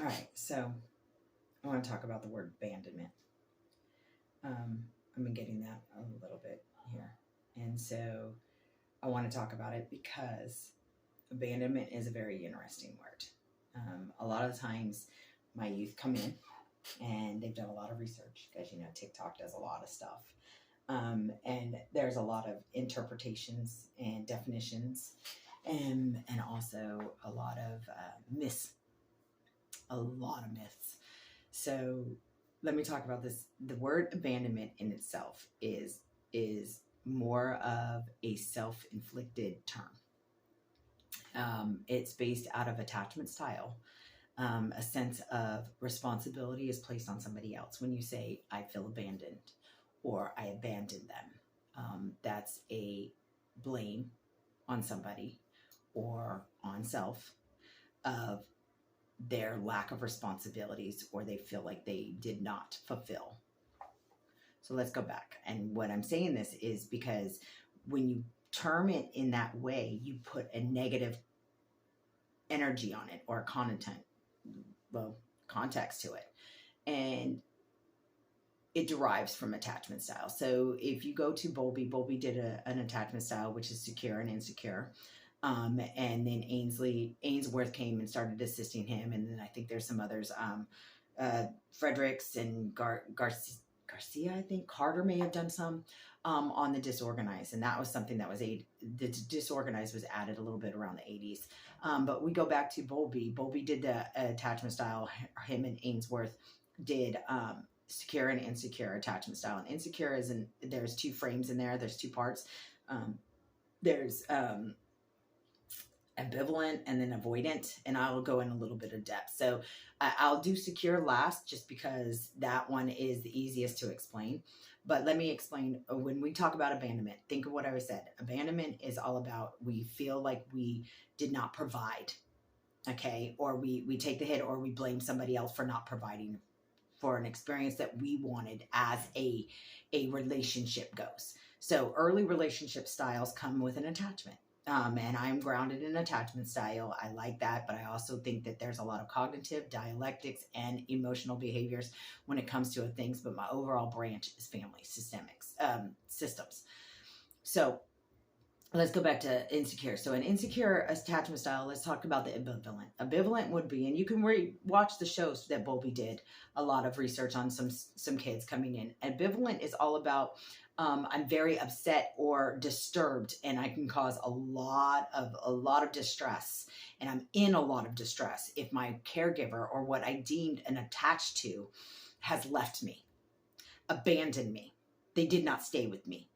All right, so I want to talk about the word abandonment. I've been getting that a little bit here. And so I want to talk about it because abandonment is a very interesting word. A lot of times my youth come in and they've done a lot of research because, TikTok does a lot of stuff. And there's a lot of interpretations and definitions and also a lot of myths. So let me talk about this. The word abandonment in itself is more of a self-inflicted term. It's based out of attachment style. A sense of responsibility is placed on somebody else. When you say, I feel abandoned or I abandoned them, that's a blame on somebody or on self of their lack of responsibilities, or they feel like they did not fulfill. So let's go back. And what I'm saying this is because when you term it in that way, you put a negative energy on it or a context to it. And it derives from attachment style. So if you go to Bowlby did an attachment style, which is secure and insecure. And then Ainsworth came and started assisting him. And then I think there's some others, Fredericks and Garcia, I think Carter may have done some, on the disorganized. And that was something that was the disorganized was added a little bit around the 80s. But we go back to Bowlby. Bowlby did the attachment style. Him and Ainsworth did, secure and insecure attachment style. And insecure there's two frames in there. There's two parts. There's, ambivalent and then avoidant, and I'll go in a little bit of depth. So I'll do secure last just because that one is the easiest to explain. But let me explain. When we talk about abandonment, think of what I said. Abandonment is all about we feel like we did not provide, okay? Or we take the hit, or we blame somebody else for not providing for an experience that we wanted as a relationship goes. So early relationship styles come with an attachment. And I'm grounded in attachment style. I like that, but I also think that there's a lot of cognitive, dialectics, and emotional behaviors when it comes to things. But my overall branch is family systems. So let's go back to insecure. So an insecure attachment style, let's talk about the ambivalent. Ambivalent would be, and you can watch the shows that Bowlby did a lot of research on some kids coming in. Ambivalent is all about I'm very upset or disturbed, and I can cause a lot of distress, and I'm in a lot of distress if my caregiver or what I deemed and attached to has left me, abandoned me. They did not stay with me.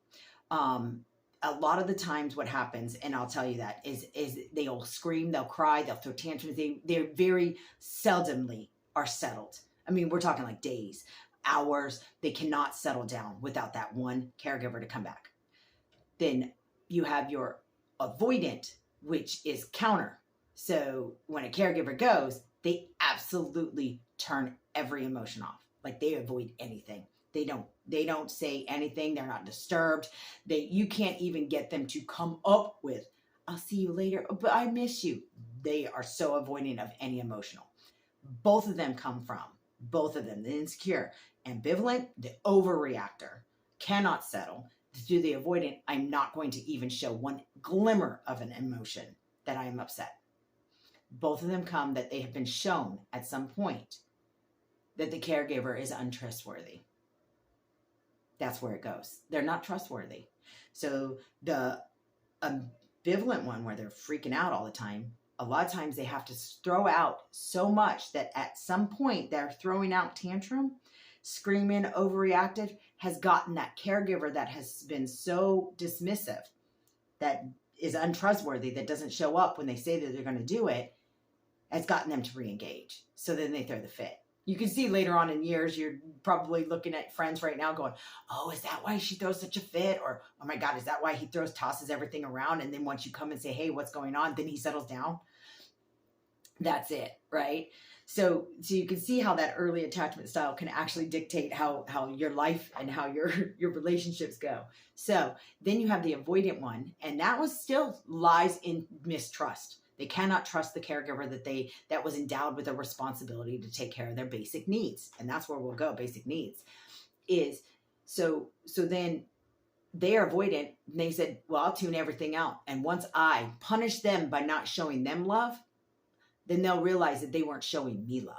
A lot of the times what happens, and I'll tell you that, is they'll scream, they'll cry, they'll throw tantrums. They're very seldomly are settled. I mean, we're talking like days, hours. They cannot settle down without that one caregiver to come back. Then you have your avoidant, which is counter. So when a caregiver goes, they absolutely turn every emotion off. Like they avoid anything. They don't say anything. They're not disturbed. You can't even get them to come up with, I'll see you later, but I miss you. They are so avoiding of any emotional. Both of them the insecure. Ambivalent, the overreactor, cannot settle. To the avoidant, I'm not going to even show one glimmer of an emotion that I am upset. Both of them come that they have been shown at some point that the caregiver is untrustworthy. That's where it goes. They're not trustworthy. So the ambivalent one, where they're freaking out all the time, a lot of times they have to throw out so much that at some point they're throwing out tantrum, screaming, overreactive, has gotten that caregiver that has been so dismissive, that is untrustworthy, that doesn't show up when they say that they're going to do it, has gotten them to re-engage. So then they throw the fit. You can see later on in years, you're probably looking at friends right now going, oh, is that why she throws such a fit? Or, oh my God, is that why he tosses everything around? And then once you come and say, hey, what's going on? Then he settles down. That's it, right? So you can see how that early attachment style can actually dictate how your life and how your relationships go. So then you have the avoidant one, and that was still lies in mistrust. They cannot trust the caregiver that was endowed with a responsibility to take care of their basic needs. And that's where we'll go. Basic needs is so then they are avoidant. And they said, well, I'll tune everything out. And once I punish them by not showing them love, then they'll realize that they weren't showing me love.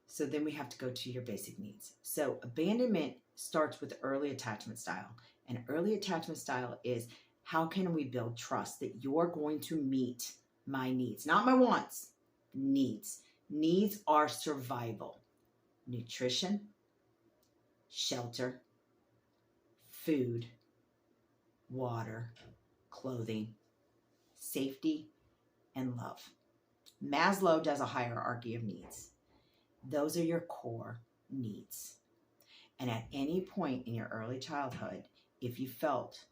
So then we have to go to your basic needs. So abandonment starts with early attachment style. And early attachment style is, how can we build trust that you're going to meet my needs? Not my wants, needs. Needs are survival. Nutrition, shelter, food, water, clothing, safety, and love. Maslow does a hierarchy of needs. Those are your core needs. And at any point in your early childhood, if you felt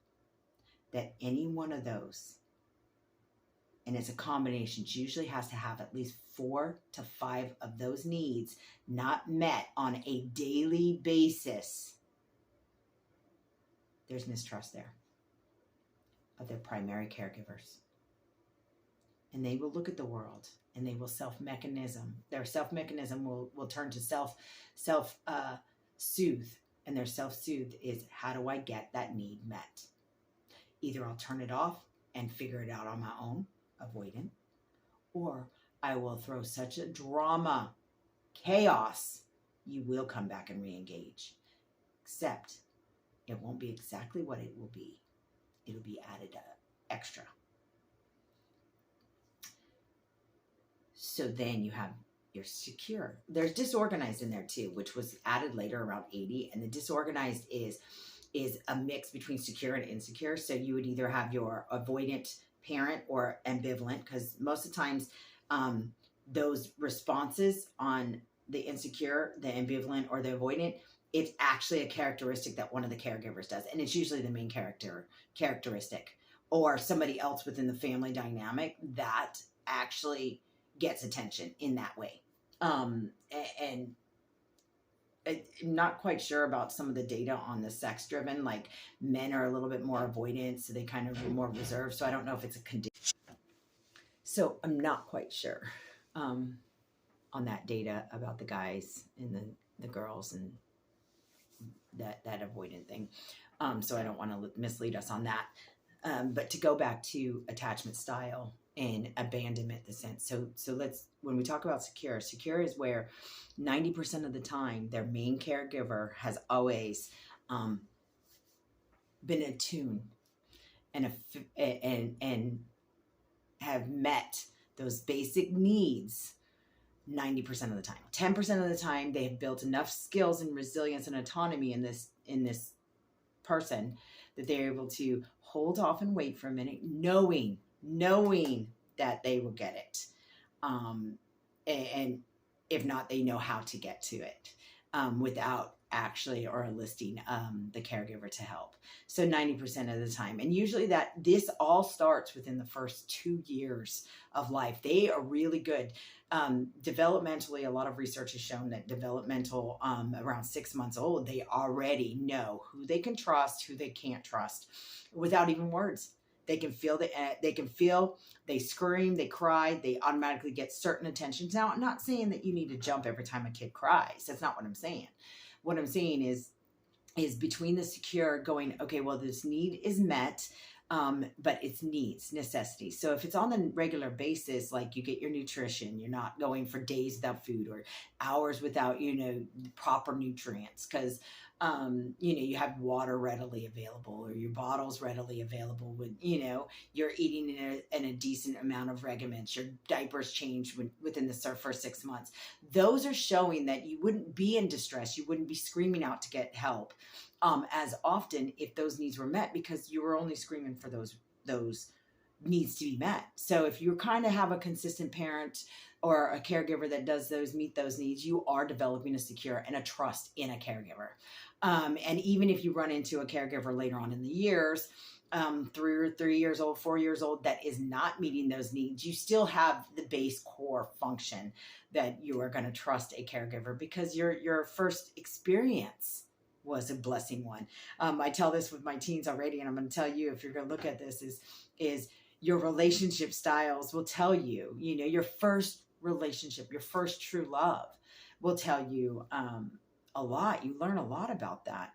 that any one of those, and it's a combination, it usually has to have at least 4 to 5 of those needs not met on a daily basis, there's mistrust there of their primary caregivers. And they will look at the world and they will self-mechanism. Their self-mechanism will turn to self-soothe. And their self-soothe is, how do I get that need met? Either I'll turn it off and figure it out on my own, avoidant, or I will throw such a drama, chaos, you will come back and re-engage. Except it won't be exactly what it will be. It'll be added extra. So then you have your secure. There's disorganized in there too, which was added later around 80. And the disorganized is a mix between secure and insecure. So you would either have your avoidant parent or ambivalent, because most of the times those responses on the insecure, the ambivalent, or the avoidant, it's actually a characteristic that one of the caregivers does. And it's usually the main characteristic or somebody else within the family dynamic that actually gets attention in that way. And I'm not quite sure about some of the data on the sex driven, like men are a little bit more avoidant, so they kind of are more reserved. So I don't know if it's a condition. So I'm not quite sure on that data about the guys and the girls and that avoidant thing. So I don't want to mislead us on that. But to go back to attachment style and abandonment, the sense. So let's, when we talk about secure is where 90% of the time their main caregiver has always been attuned and have met those basic needs 90% of the time. 10% of the time they have built enough skills and resilience and autonomy in this person that they're able to hold off and wait for a minute, knowing that they will get it. And if not, they know how to get to it without actually or enlisting the caregiver to help. So 90% of the time. And usually this all starts within the first 2 years of life. They are really good. Developmentally, a lot of research has shown that developmental around 6 months old, they already know who they can trust, who they can't trust without even words. They can feel they scream, they cry, they automatically get certain attentions. Now, I'm not saying that you need to jump every time a kid cries. That's not what I'm saying. What I'm saying is between the secure going, okay, well, this need is met, but it's needs, necessities. So if it's on the regular basis, like you get your nutrition, you're not going for days without food or hours without, proper nutrients, because you have water readily available or your bottles readily available with, you're eating in a decent amount of regiments, your diapers changed within the first 6 months. Those are showing that you wouldn't be in distress. You wouldn't be screaming out to get help as often if those needs were met, because you were only screaming for those needs to be met. So if you kind of have a consistent parent or a caregiver that does meet those needs, you are developing a secure and a trust in a caregiver. And even if you run into a caregiver later on in the years, 3 years old, 4 years old, that is not meeting those needs, you still have the base core function that you are going to trust a caregiver, because your first experience was a blessing one. I tell this with my teens already, and I'm going to tell you, if you're going to look at this, is Your relationship styles will tell you, your first relationship, your first true love will tell you a lot. You learn a lot about that.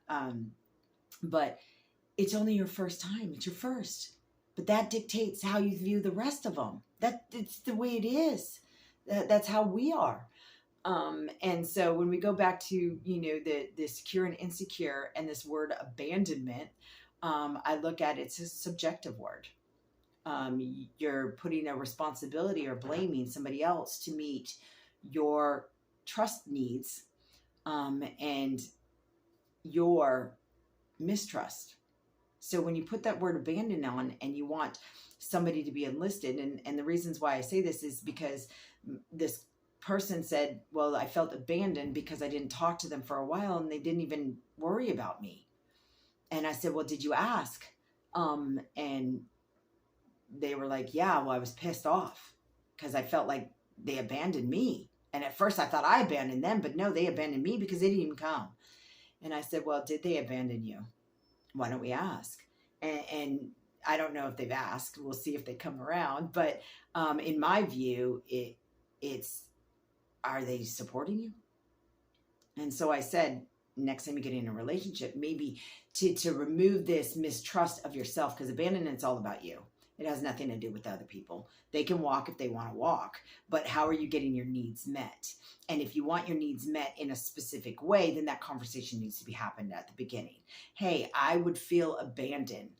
But it's only your first time. It's your first. But that dictates how you view the rest of them. It's the way it is. That's how we are. And so when we go back to, the secure and insecure and this word abandonment, I look at it's a subjective word. You're putting a responsibility or blaming somebody else to meet your trust needs, and your mistrust. So when you put that word abandon on and you want somebody to be enlisted, and the reasons why I say this is because this person said, well, I felt abandoned because I didn't talk to them for a while and they didn't even worry about me. And I said, well, did you ask? And they were like, yeah, well, I was pissed off because I felt like they abandoned me. And at first I thought I abandoned them, but no, they abandoned me because they didn't even come. And I said, well, did they abandon you? Why don't we ask? And I don't know if they've asked. We'll see if they come around. But in my view, it's, are they supporting you? And so I said, next time you get in a relationship, maybe to remove this mistrust of yourself, because abandonment's all about you. It has nothing to do with other people. They can walk if they want to walk, but how are you getting your needs met? And if you want your needs met in a specific way, then that conversation needs to be happened at the beginning. Hey, I would feel abandoned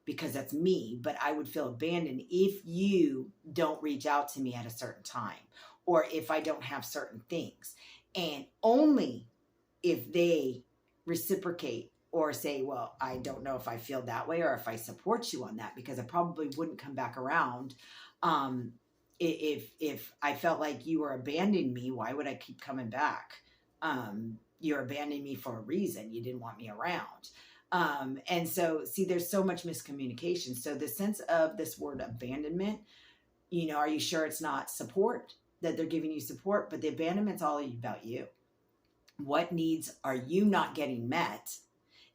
because that's me, but I would feel abandoned if you don't reach out to me at a certain time, or if I don't have certain things. And only if they reciprocate or say, well, I don't know if I feel that way or if I support you on that, because I probably wouldn't come back around. If I felt like you were abandoning me, why would I keep coming back? You're abandoning me for a reason. You didn't want me around. And so, see, there's so much miscommunication. So the sense of this word abandonment, are you sure it's not support, that they're giving you support? But the abandonment's all about you. What needs are you not getting met?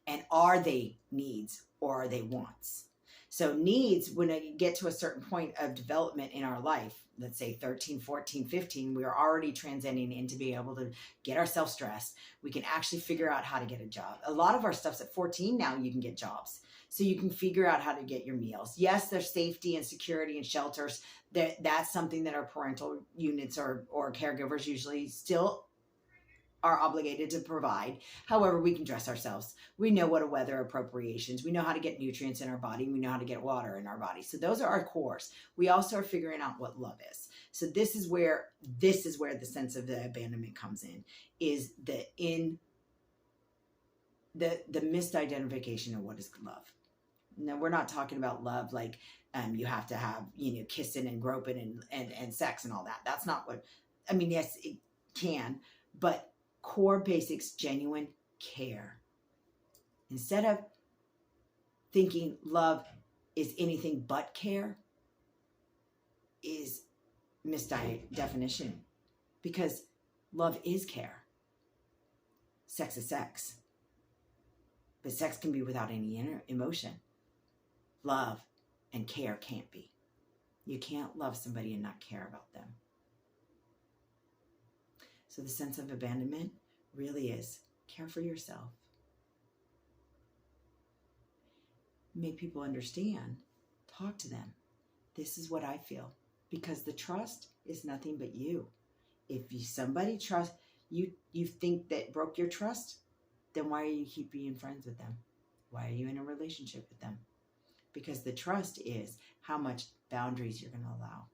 And are they needs or are they wants? So needs, when I get to a certain point of development in our life, let's say 13, 14, 15, we are already transcending into being able to get ourselves dressed. We can actually figure out how to get a job. A lot of our stuff's at 14 now, you can get jobs. So you can figure out how to get your meals. Yes, there's safety and security and shelters. That's something that our parental units or caregivers usually still are obligated to provide. However, we can dress ourselves. We know what are weather appropriations. We know how to get nutrients in our body. We know how to get water in our body. So those are our cores. We also are figuring out what love is. So this is where the sense of the abandonment comes in, is the misidentification of what is love. Now, we're not talking about love like you have to have, kissing and groping and sex and all that. That's not what, yes, it can, but core basics, genuine care. Instead of thinking love is anything but care, is misdefinition, because love is care. Sex is sex, but sex can be without any emotion. Love and care can't be. You can't love somebody and not care about them. So the sense of abandonment really is care for yourself. Make people understand. Talk to them. This is what I feel. Because the trust is nothing but you. If somebody trust you think that broke your trust, then why are you keep being friends with them? Why are you in a relationship with them? Because the trust is how much boundaries you're going to allow.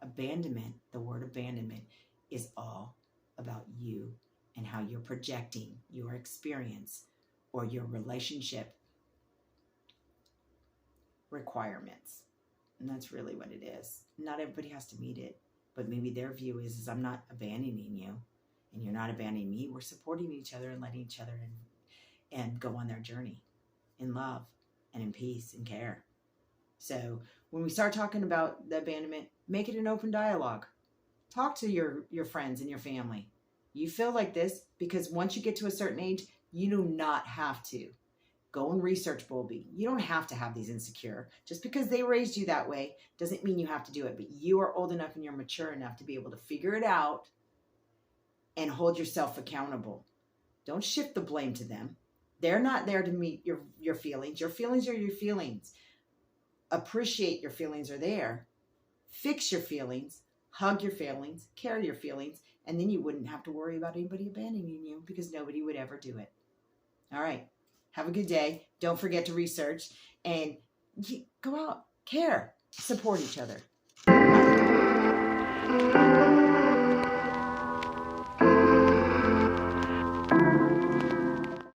Abandonment, the word abandonment, is all about you and how you're projecting your experience or your relationship requirements. And that's really what it is. Not everybody has to meet it, but maybe their view is I'm not abandoning you and you're not abandoning me. We're supporting each other and letting each other in, and go on their journey in love and in peace and care. So when we start talking about the abandonment, make it an open dialogue. Talk to your friends and your family. You feel like this because once you get to a certain age, you do not have to Go and research Bowlby. You don't have to have these insecure. Just because they raised you that way doesn't mean you have to do it. But you are old enough and you're mature enough to be able to figure it out and hold yourself accountable. Don't shift the blame to them. They're not there to meet your feelings. Your feelings are your feelings. Appreciate your feelings are there. Fix your feelings. Hug your feelings. Carry your feelings. And then you wouldn't have to worry about anybody abandoning you because nobody would ever do it. All right. Have a good day. Don't forget to research and go out, care, support each other. Bye.